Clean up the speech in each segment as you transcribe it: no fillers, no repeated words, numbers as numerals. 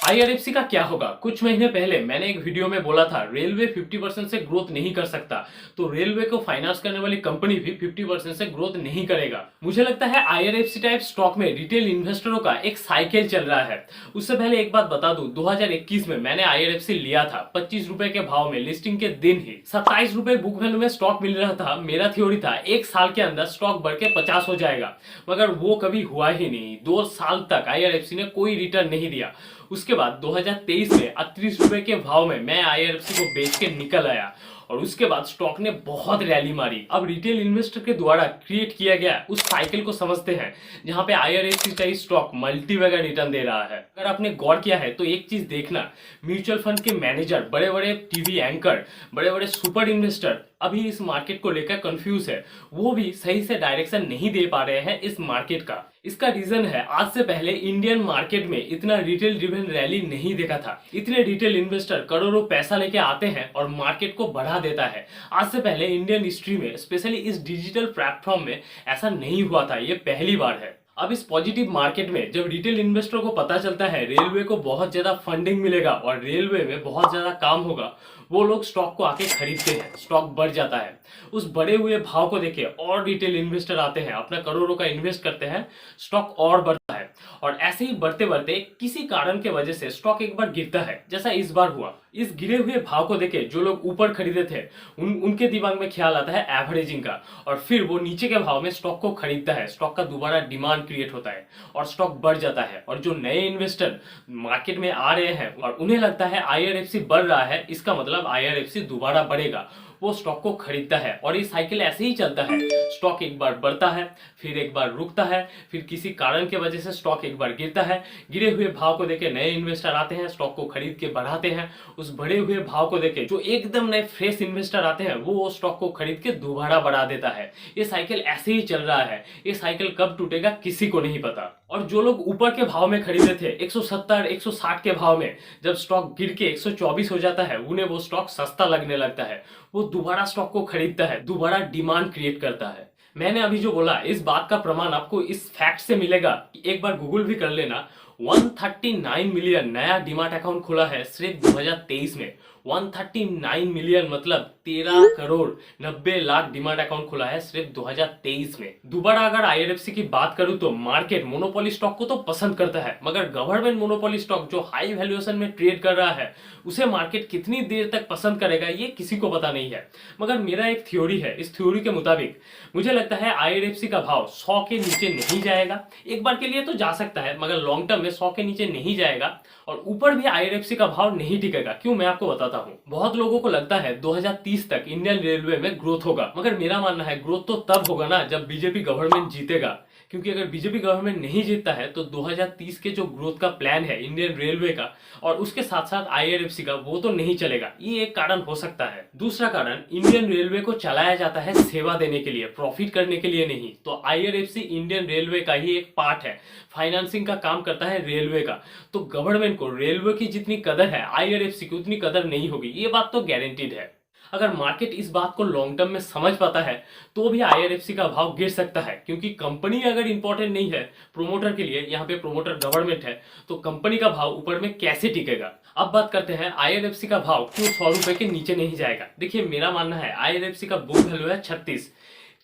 IRFC का क्या होगा? कुछ महीने पहले मैंने एक वीडियो में बोला था रेलवे 50% से ग्रोथ नहीं कर सकता, तो रेलवे को फाइनेंस करने वाली कंपनी भी 50% से ग्रोथ नहीं करेगा। मुझे लगता है आईआरएफसी टाइप स्टॉक में रिटेल इन्वेस्टरों का एक साइकिल चल रहा है। उससे पहले एक बात बता दूं, 2021 में मैंने आईआरएफसी लिया था 25 रुपए के भाव में, लिस्टिंग के दिन ही 27 रुपए बुक वैल्यू में स्टॉक मिल रहा था। मेरा थ्योरी था एक साल के अंदर स्टॉक बढ़ के 50 हो जाएगा, मगर वो कभी हुआ ही नहीं। 2 साल तक आईआरएफसी ने कोई रिटर्न नहीं दिया। उसके बाद 2023 में 38 रुपए के भाव में मैं आईआरएफसी को बेच के निकल आया और उसके बाद स्टॉक ने बहुत रैली मारी। अब रिटेल इन्वेस्टर के द्वारा क्रिएट किया गया उस साइकिल को समझते हैं जहां पे आईआरएफसी का स्टॉक मल्टी वगैरह रिटर्न दे रहा है। अगर आपने गौर किया है तो एक चीज देखना, म्यूचुअल फंड के मैनेजर, बड़े बड़े टीवी एंकर, बड़े बड़े सुपर इन्वेस्टर अभी इस मार्केट को लेकर कंफ्यूज है। वो भी सही से डायरेक्शन नहीं दे पा रहे हैं इस मार्केट का। इसका रीजन है, आज से पहले इंडियन मार्केट में इतना रिटेल ड्रिवन रैली नहीं देखा था। इतने रिटेल इन्वेस्टर करोड़ों पैसा लेके आते हैं और मार्केट को बढ़ा देता है। आज से पहले इंडियन हिस्ट्री में, स्पेशली इस डिजिटल प्लेटफॉर्म में ऐसा नहीं हुआ था, ये पहली बार है। अब इस पॉजिटिव मार्केट में जब रिटेल इन्वेस्टर को पता चलता है रेलवे को बहुत ज्यादा फंडिंग मिलेगा और रेलवे में बहुत ज्यादा काम होगा, वो लोग स्टॉक को आके खरीदते हैं, स्टॉक बढ़ जाता है। उस बढ़े हुए भाव को देखे और रिटेल इन्वेस्टर आते हैं, अपना करोड़ों का इन्वेस्ट करते हैं, स्टॉक और बढ़ता है। और ऐसे ही बढ़ते बढ़ते किसी कारण के वजह से स्टॉक एक बार गिरता है, जैसा इस बार हुआ। इस गिरे हुए भाव को देखे जो लोग ऊपर खरीदे थे उनके दिमाग में ख्याल आता है एवरेजिंग का, और फिर वो नीचे के भाव में स्टॉक को खरीदता है। स्टॉक का दोबारा डिमांड क्रिएट होता है और स्टॉक बढ़ जाता है। और जो नए इन्वेस्टर मार्केट में आ रहे हैं और उन्हें लगता है आईआरएफसी बढ़ रहा है, इसका मतलब आईआरएफसी दोबारा बढ़ेगा, वो स्टॉक को खरीदता है। और ये साइकिल ऐसे ही चलता है, स्टॉक एक बार बढ़ता है, फिर एक बार रुकता है, फिर किसी कारण के वजह से स्टॉक एक बार गिरता है। गिरे हुए भाव को देखे नए इन्वेस्टर आते हैं, स्टॉक को खरीद के बढ़ाते हैं। उस बढ़े हुए भाव को देखे जो एकदम नए फ्रेश इन्वेस्टर आते हैं, वो स्टॉक को खरीद के दोबारा बढ़ा देता है। ये साइकिल ऐसे ही चल रहा है। ये साइकिल कब टूटेगा किसी को नहीं पता। और जो लोग ऊपर के भाव में खरीदे थे 170 160 के भाव में, जब स्टॉक गिर के 124 हो जाता है, उन्हें वो स्टॉक सस्ता लगने लगता है। वो दोबारा स्टॉक को खरीदता है, दोबारा डिमांड क्रिएट करता है। मैंने अभी जो बोला इस बात का प्रमाण आपको इस फैक्ट से मिलेगा कि एक बार गूगल भी कर लेना। 139 मिलियन नया डीमैट अकाउंट खुला है सिर्फ 2023 में। 139 मिलियन मतलब 13 करोड़ 90 लाख डीमैट अकाउंट खुला है सिर्फ 2023 में। दोबारा अगर आईआरएफसी की बात करूं तो मार्केट मोनोपोली स्टॉक को तो पसंद करता है, मगर गवर्नमेंट मोनोपोली स्टॉक जो हाई वैल्यूएशन में ट्रेड कर रहा है, उसे मार्केट कितनी देर तक पसंद करेगा ये किसी को पता नहीं है। मगर मेरा एक थ्योरी है, इस थ्योरी के मुताबिक मुझे लगता है आईआरएफसी का भाव 100 के नीचे नहीं जाएगा। एक बार के लिए तो जा सकता है, मगर लॉन्ग टर्म में 100 के नीचे नहीं जाएगा। और ऊपर भी आईआरएफसी का भाव नहीं टिकेगा। क्यों, मैं आपको बताता हूँ। बहुत लोगों को लगता है 2030 तक इंडियन रेलवे में ग्रोथ होगा, मगर मेरा मानना है ग्रोथ तो तब होगा ना जब बीजेपी गवर्नमेंट जीतेगा। क्योंकि अगर बीजेपी गवर्नमेंट नहीं जीतता है तो 2030 के जो ग्रोथ का प्लान है इंडियन रेलवे का और उसके साथ साथ आईआरएफसी का, वो तो नहीं चलेगा। ये एक कारण हो सकता है। दूसरा कारण, इंडियन रेलवे को चलाया जाता है सेवा देने के लिए, प्रॉफिट करने के लिए नहीं। तो आईआरएफसी इंडियन रेलवे का ही एक पार्ट है, फाइनेंसिंग का काम करता है रेलवे का। तो गवर्नमेंट को रेलवे की जितनी कदर है आईआरएफसी की उतनी कदर नहीं होगी, ये बात तो गारंटीड है। अगर मार्केट इस बात को लॉन्ग टर्म में समझ पाता है तो भी आईआरएफसी का भाव गिर सकता है। क्योंकि कंपनी अगर इंपॉर्टेंट नहीं है प्रोमोटर के लिए, यहाँ पे प्रोमोटर गवर्नमेंट है, तो कंपनी का भाव ऊपर में कैसे टिकेगा। अब बात करते हैं आईआरएफसी का भाव क्यों 100 रुपए के नीचे नहीं जाएगा। देखिए, मेरा मानना है आईआरएफसी का बुक वैल्यू है 36।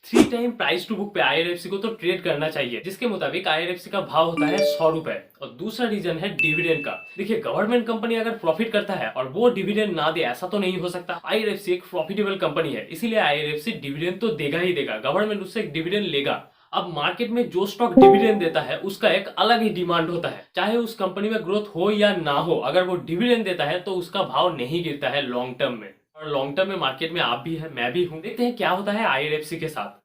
3 टाइम प्राइस टू बुक पे आईआरएफसी को तो ट्रेड करना चाहिए, जिसके मुताबिक आईआरएफसी का भाव होता है 100 रुपए। और दूसरा रीजन है डिविडेंड का। देखिए, गवर्नमेंट कंपनी अगर प्रॉफिट करता है और वो डिविडेंड ना दे, ऐसा तो नहीं हो सकता। आईआरएफसी एक प्रॉफिटेबल कंपनी है, इसीलिए आईआरएफसी डिविडेंड तो देगा ही देगा, गवर्नमेंट उससे डिविडेंड लेगा। अब मार्केट में जो स्टॉक डिविडेंड देता है उसका एक अलग ही डिमांड होता है, चाहे उस कंपनी में ग्रोथ हो या ना हो। अगर वो डिविडेंड देता है तो उसका भाव नहीं गिरता है लॉन्ग टर्म में। और लॉन्ग टर्म में मार्केट में आप भी है, मैं भी हूं। देखते हैं क्या होता है आईआरएफसी के साथ।